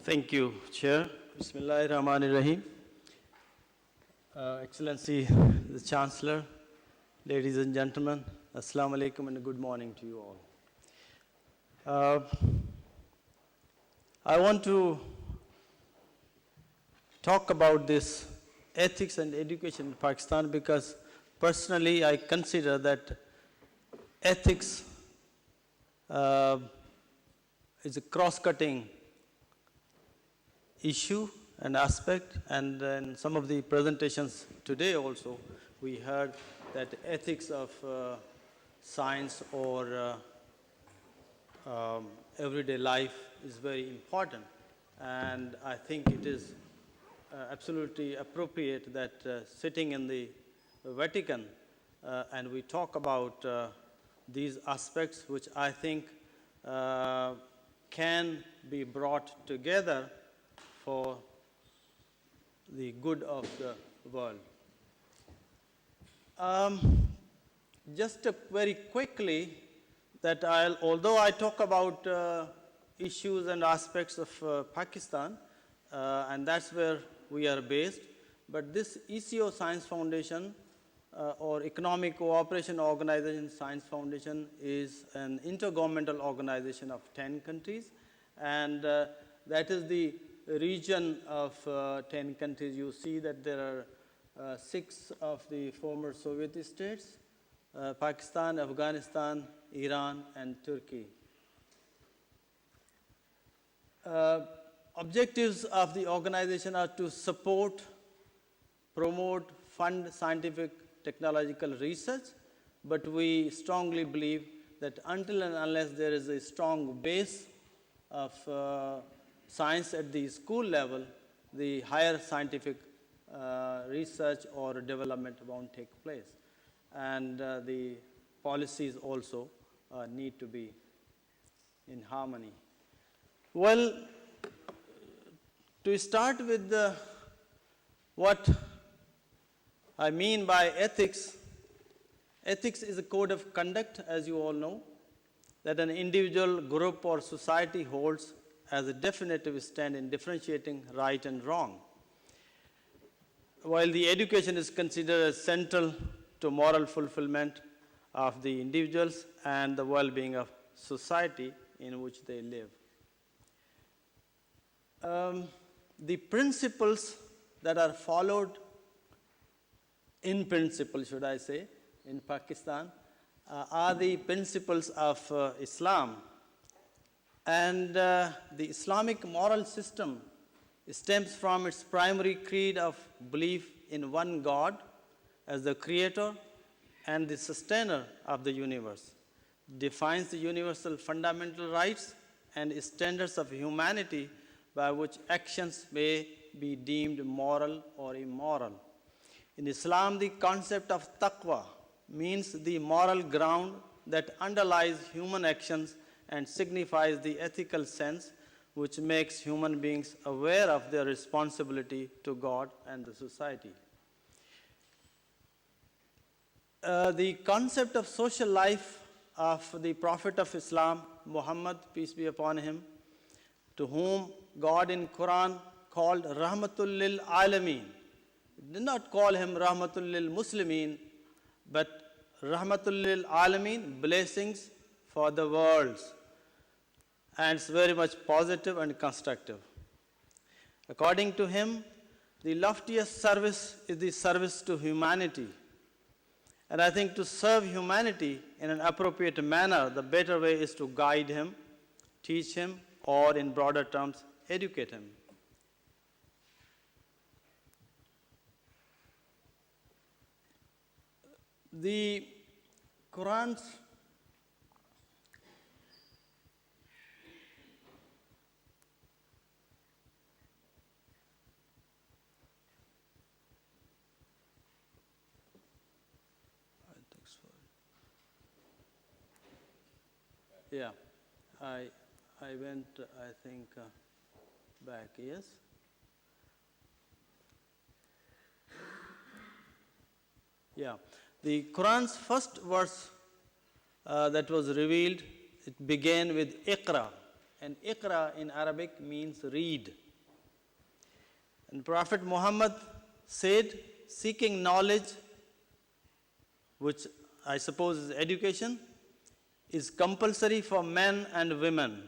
Thank you, Chair. Bismillahirrahmanirrahim. Excellency, the Chancellor, ladies and gentlemen, Assalamu alaikum and good morning to you all. I want to talk about this ethics and education in Pakistan because personally I consider that ethics is a cross-cutting issue and aspect, and in some of the presentations today also we heard that ethics of science or everyday life is very important, and I think it is absolutely appropriate that sitting in the Vatican and we talk about these aspects which I think can be brought together for the good of the world. Just very quickly, that although I talk about issues and aspects of Pakistan, and that's where we are based, but this ECO Science Foundation or Economic Cooperation Organization Science Foundation is an intergovernmental organization of 10 countries, and that is the region of 10 countries. You see that there are 6 of the former Soviet states, Pakistan, Afghanistan, Iran, and Turkey. Objectives of the organization are to support, promote, fund scientific technological research, but we strongly believe that until and unless there is a strong base of science at the school level, the higher scientific research or development won't take place. And the policies also need to be in harmony. Well, to start with what I mean by ethics, ethics is a code of conduct, as you all know, that an individual, group, or society holds as a definitive stand in differentiating right and wrong. While the education is considered as central to moral fulfillment of the individuals and the well-being of society in which they live. The principles that are followed in principle, should I say, in Pakistan are the principles of Islam. And the Islamic moral system stems from its primary creed of belief in one God as the creator and the sustainer of the universe, defines the universal fundamental rights and standards of humanity by which actions may be deemed moral or immoral. In Islam, the concept of taqwa means the moral ground that underlies human actions and signifies the ethical sense which makes human beings aware of their responsibility to God and the society. The concept of social life of the Prophet of Islam, Muhammad, peace be upon him, to whom God in Quran called Rahmatul lil Alameen. It did not call him Rahmatul lil Muslimin, but Rahmatul lil Alameen, blessings for the worlds. And it's very much positive and constructive. According to him, the loftiest service is the service to humanity. And I think to serve humanity in an appropriate manner, the better way is to guide him, teach him, or in broader terms, educate him. The Quran's Yeah, I went, I think, back, yes? Yeah, the Quran's first verse that was revealed, it began with Iqra. and Iqra in Arabic means read. And Prophet Muhammad said, seeking knowledge, which I suppose is education, is compulsory for men and women.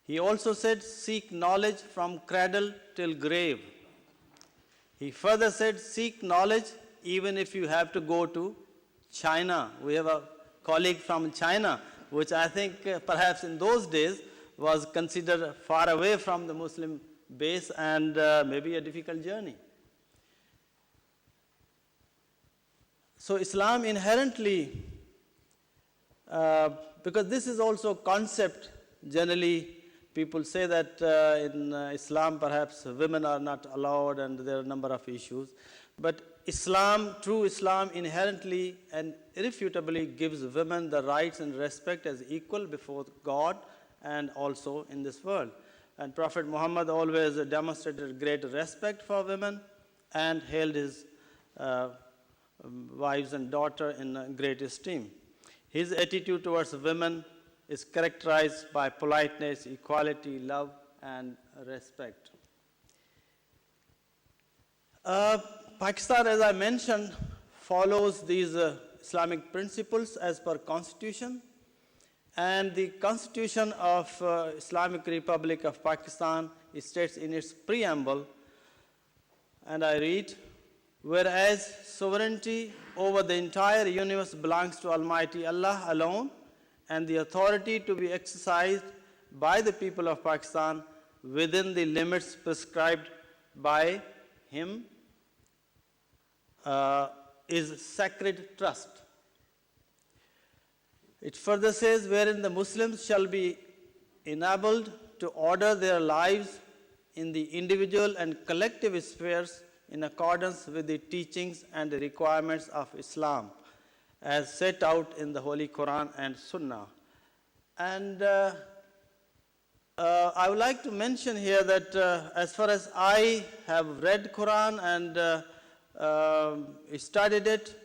He also said, seek knowledge from cradle till grave. He further said, seek knowledge even if you have to go to China. We have a colleague from China, which I think perhaps in those days was considered far away from the Muslim base and maybe a difficult journey. So Islam inherently, because this is also a concept, generally people say that in Islam perhaps women are not allowed and there are a number of issues. But Islam, true Islam inherently and irrefutably gives women the rights and respect as equal before God and also in this world. And Prophet Muhammad always demonstrated great respect for women and held his wives and daughter in great esteem. His attitude towards women is characterized by politeness, equality, love, and respect. Pakistan, as I mentioned, follows these Islamic principles as per Constitution. And the Constitution of Islamic Republic of Pakistan states in its preamble, and I read, whereas sovereignty over the entire universe belongs to Almighty Allah alone, and the authority to be exercised by the people of Pakistan within the limits prescribed by Him is sacred trust. It further says, wherein the Muslims shall be enabled to order their lives in the individual and collective spheres in accordance with the teachings and the requirements of Islam, as set out in the Holy Quran and Sunnah. And I would like to mention here that as far as I have read Quran and studied it,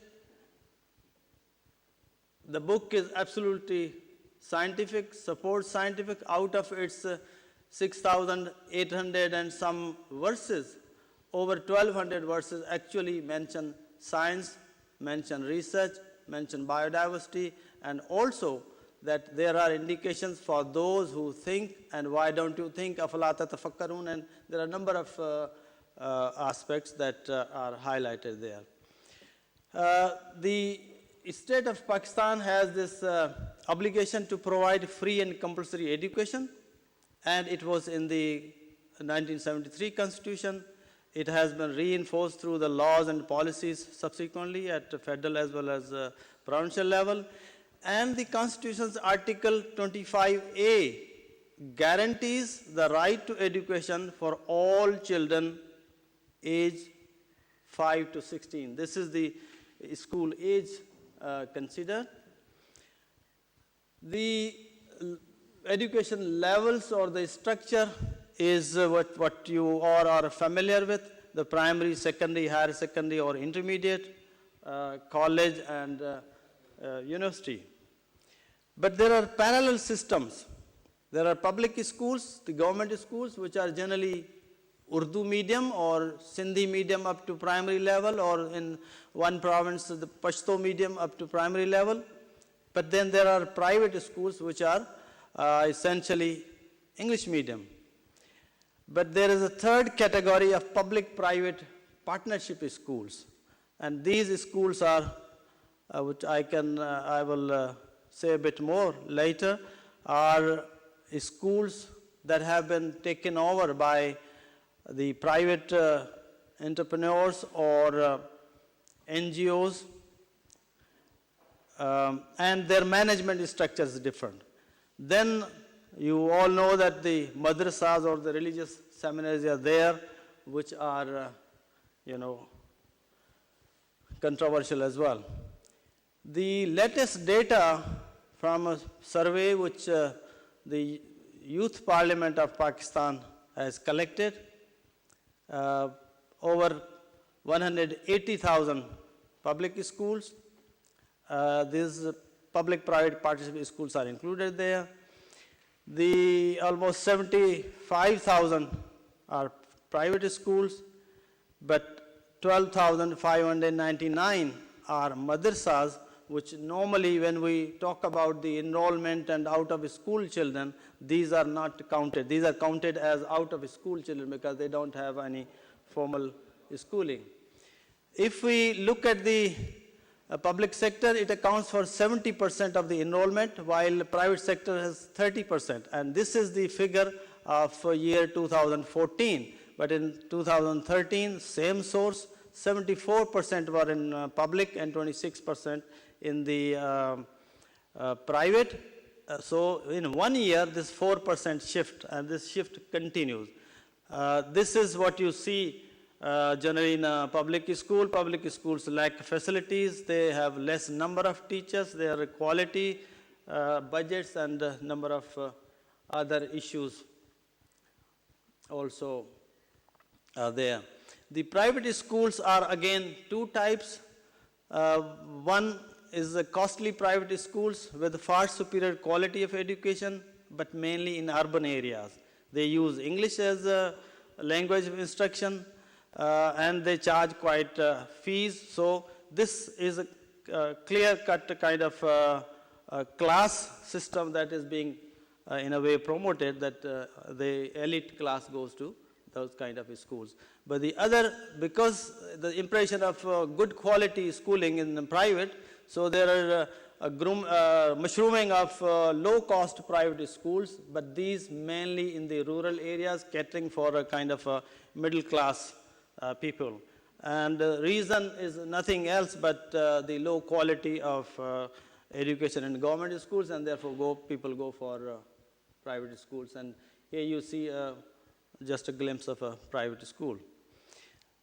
the book is absolutely scientific, supports scientific. Out of its 6,800 and some verses, over 1,200 verses actually mention science, mention research, mention biodiversity, and also that there are indications for those who think, and why don't you think, afala tatafakkarun, and there are a number of aspects that are highlighted there. The state of Pakistan has this obligation to provide free and compulsory education, and it was in the 1973 Constitution. It has been reinforced through the laws and policies subsequently at federal as well as provincial level. And the Constitution's Article 25A guarantees the right to education for all children age 5 to 16. This is the school age considered. The education levels or the structure is what you all are familiar with, the primary, secondary, higher secondary or intermediate, college and university. But there are parallel systems. There are public schools, the government schools, which are generally Urdu medium or Sindhi medium up to primary level, or in one province, the Pashto medium up to primary level. But then there are private schools which are essentially English medium. But there is a third category of public-private partnership schools. And these schools are, which I will say a bit more later, are schools that have been taken over by the private entrepreneurs or NGOs, and their management structure is different. Then you all know that the Madrassahs or the religious seminaries are there, which are, controversial as well. The latest data from a survey which the Youth Parliament of Pakistan has collected, over 180,000 public schools. These public-private partnership schools are included there. The almost 75,000 are private schools, but 12,599 are madrassahs, which normally when we talk about the enrollment and out of school children, these are not counted. These are counted as out of school children because they don't have any formal schooling. If we look at the public sector, it accounts for 70% of the enrollment, while private sector has 30%. And this is the figure of year 2014. But in 2013, same source, 74% were in public and 26% in the private. So in 1 year, this 4% shift, and this shift continues. This is what you see generally in a public school. Public schools lack facilities, they have less number of teachers, their quality, budgets, and number of other issues also are there. The private schools are again two types. One is the costly private schools with far superior quality of education, but mainly in urban areas. They use English as a language of instruction, and they charge quite fees. So this is a clear-cut kind of class system that is being in a way promoted, that the elite class goes to those kind of schools. But the other, because the impression of good quality schooling in the private, so there are mushrooming of low-cost private schools, but these mainly in the rural areas, catering for a kind of middle-class people. And the reason is nothing else but the low quality of education in government schools, and therefore people go for private schools. And here you see just a glimpse of a private school.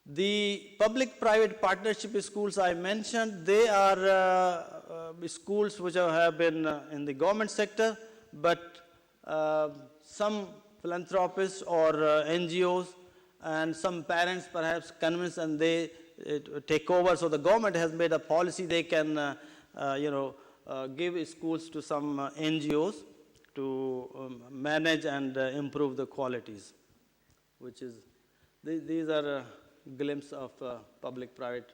The public-private partnership schools I mentioned, they are schools which have been in the government sector, but some philanthropists or NGOs and some parents perhaps convince and they take over. So the government has made a policy they can give schools to some NGOs to manage and improve the qualities, which is, these are a glimpse of public-private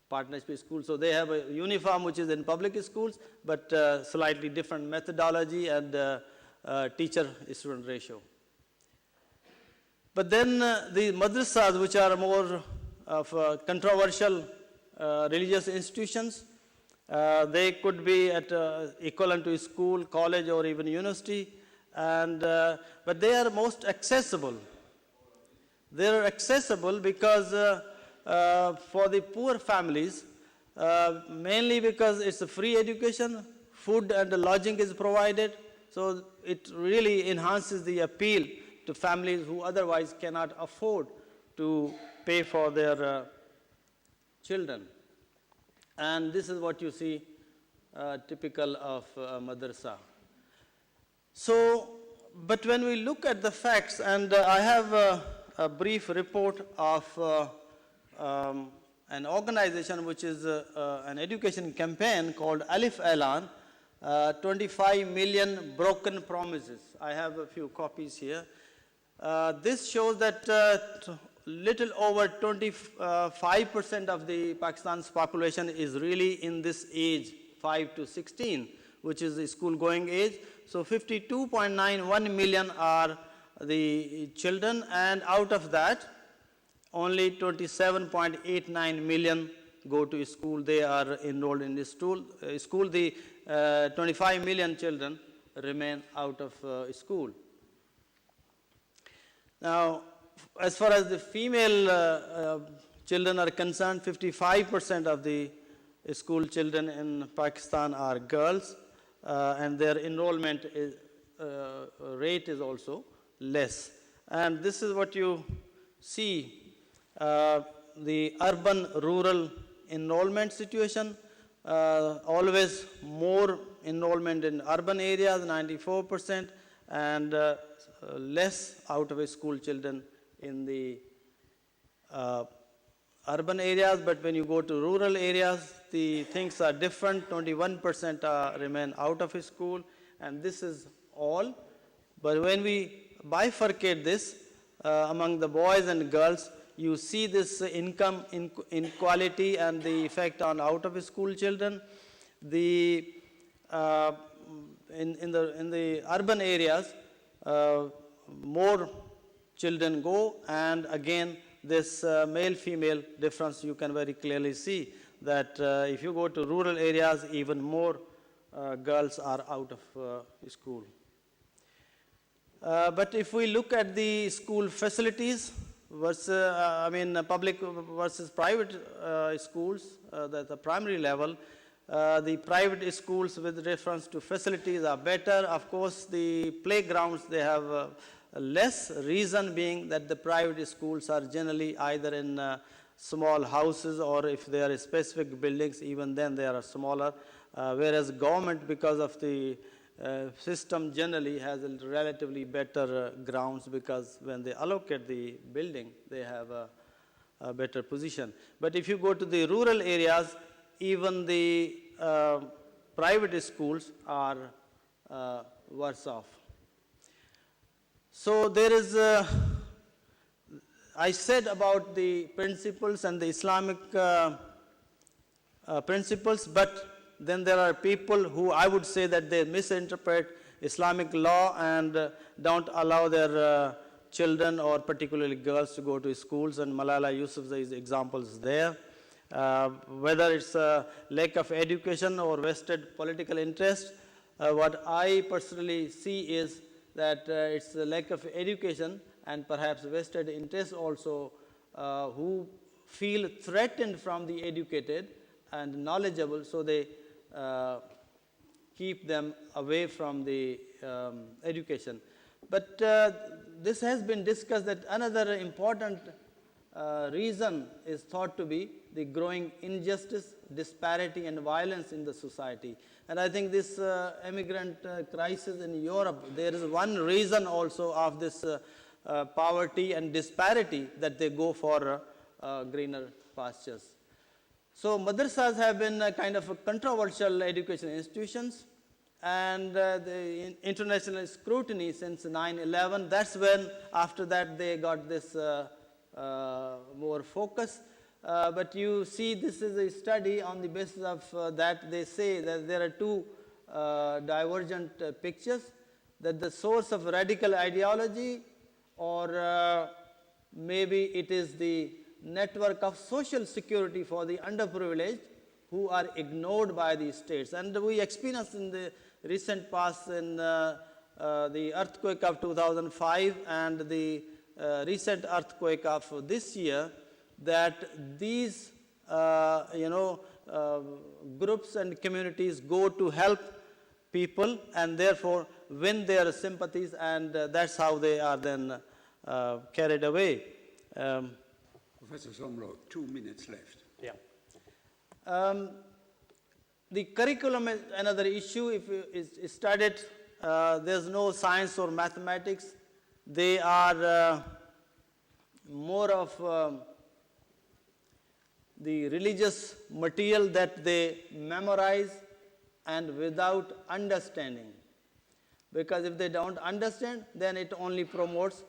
partnership schools. So they have a uniform which is in public schools, but slightly different methodology and teacher-student ratio. But then the madrassahs, which are more of controversial religious institutions, they could be at equivalent to school, college, or even university, and but they are most accessible. They are accessible because for the poor families, mainly because it's a free education, food and lodging is provided, so it really enhances the appeal to families who otherwise cannot afford to pay for their children. And this is what you see typical of madrasa. So, but when we look at the facts, and I have a brief report of an organization which is an education campaign called Alif Elan, 25 million broken promises. I have a few copies here. This shows that little over 25% of the Pakistan's population is really in this age, 5 to 16, which is the school-going age. So 52.91 million are the children, and out of that, only 27.89 million go to school. They are enrolled in the school. The 25 million children remain out of school. Now, as far as the female children are concerned, 55% of the school children in Pakistan are girls, and their enrollment rate is also less. And this is what you see, the urban-rural enrollment situation. Always more enrollment in urban areas, 94%, and less out of school children in the urban areas. But when you go to rural areas, the things are different. 21% remain out of school, and this is all But when we bifurcate this among the boys and girls, you see this income inequality and the effect on out-of-school children. The in the urban areas, more children go, and again this male-female difference you can very clearly see that if you go to rural areas, even more girls are out of school. But if we look at the school facilities versus, public versus private schools, the primary level, the private schools with reference to facilities are better. Of course, the playgrounds, they have less, reason being that the private schools are generally either in small houses, or if they are specific buildings, even then they are smaller, whereas government, because of the system, generally has a relatively better grounds, because when they allocate the building, they have a better position. But if you go to the rural areas, even the private schools are worse off. So there is, I said about the principles and the Islamic principles, but then there are people who I would say that they misinterpret Islamic law and don't allow their children, or particularly girls, to go to schools, and Malala Yousafzai's example is there. Whether it's a lack of education or vested political interest, what I personally see is that it's a lack of education and perhaps vested interest also, who feel threatened from the educated and knowledgeable, so they keep them away from the education. But this has been discussed that another important reason is thought to be the growing injustice, disparity, and violence in the society. And I think this immigrant crisis in Europe, there is one reason also of this poverty and disparity, that they go for greener pastures. So madrasas have been a kind of a controversial education institutions, and the international scrutiny since 9/11, that's when after that they got this more focus. But you see, this is a study on the basis of that they say that there are two divergent pictures, that the source of radical ideology, or maybe it is the network of social security for the underprivileged who are ignored by the states. And we experienced in the recent past in the earthquake of 2005 and the recent earthquake of this year, that these groups and communities go to help people and therefore win their sympathies, and that's how they are then carried away. Professor Soomro, 2 minutes left. Yeah. The curriculum is another issue. If it's studied, there's no science or mathematics. They are more of the religious material that they memorize, and without understanding. Because if they don't understand, then it only promotes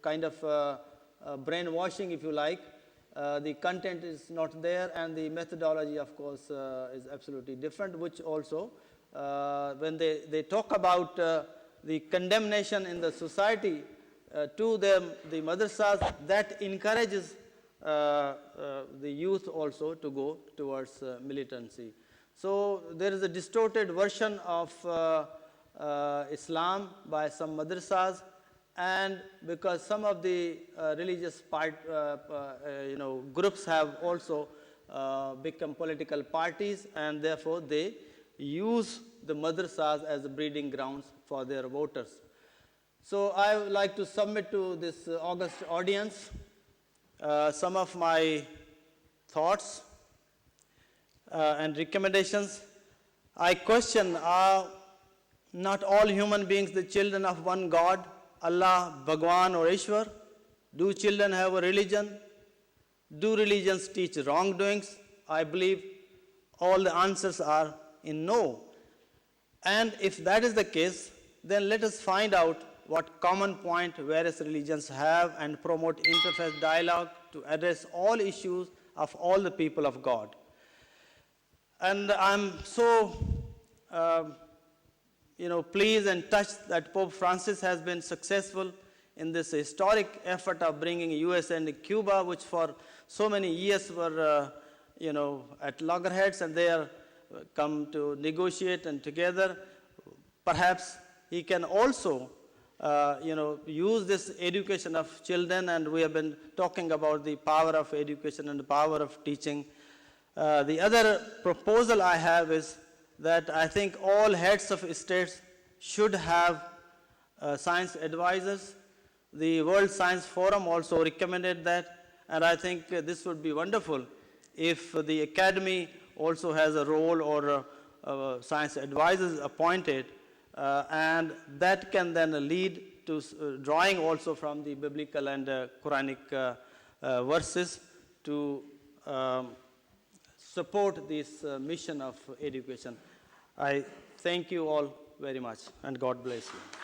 kind of brainwashing, if you like. The content is not there, and the methodology, of course, is absolutely different, which also, when they talk about the condemnation in the society to the madrasas, that encourages the youth also to go towards militancy. So there is a distorted version of Islam by some madrasas, and because some of the religious groups have also become political parties, and therefore they use the madrasas as breeding grounds for their voters. So I would like to submit to this august audience some of my thoughts and recommendations. I question, are not all human beings the children of one God, Allah, Bhagwan, or Ishwar? Do children have a religion? Do religions teach wrongdoings? I believe all the answers are in no. And if that is the case, then let us find out what common point various religions have and promote interfaith dialogue to address all issues of all the people of God. And I'm so pleased and touched that Pope Francis has been successful in this historic effort of bringing US and Cuba, which for so many years were, at loggerheads, and they are come to negotiate and together. Perhaps he can also, use this education of children, and we have been talking about the power of education and the power of teaching. The other proposal I have is that I think all heads of states should have science advisors. The World Science Forum also recommended that, and I think this would be wonderful if the Academy also has a role or science advisors appointed, and that can then lead to drawing also from the biblical and Quranic verses to support this mission of education. I thank you all very much, and God bless you.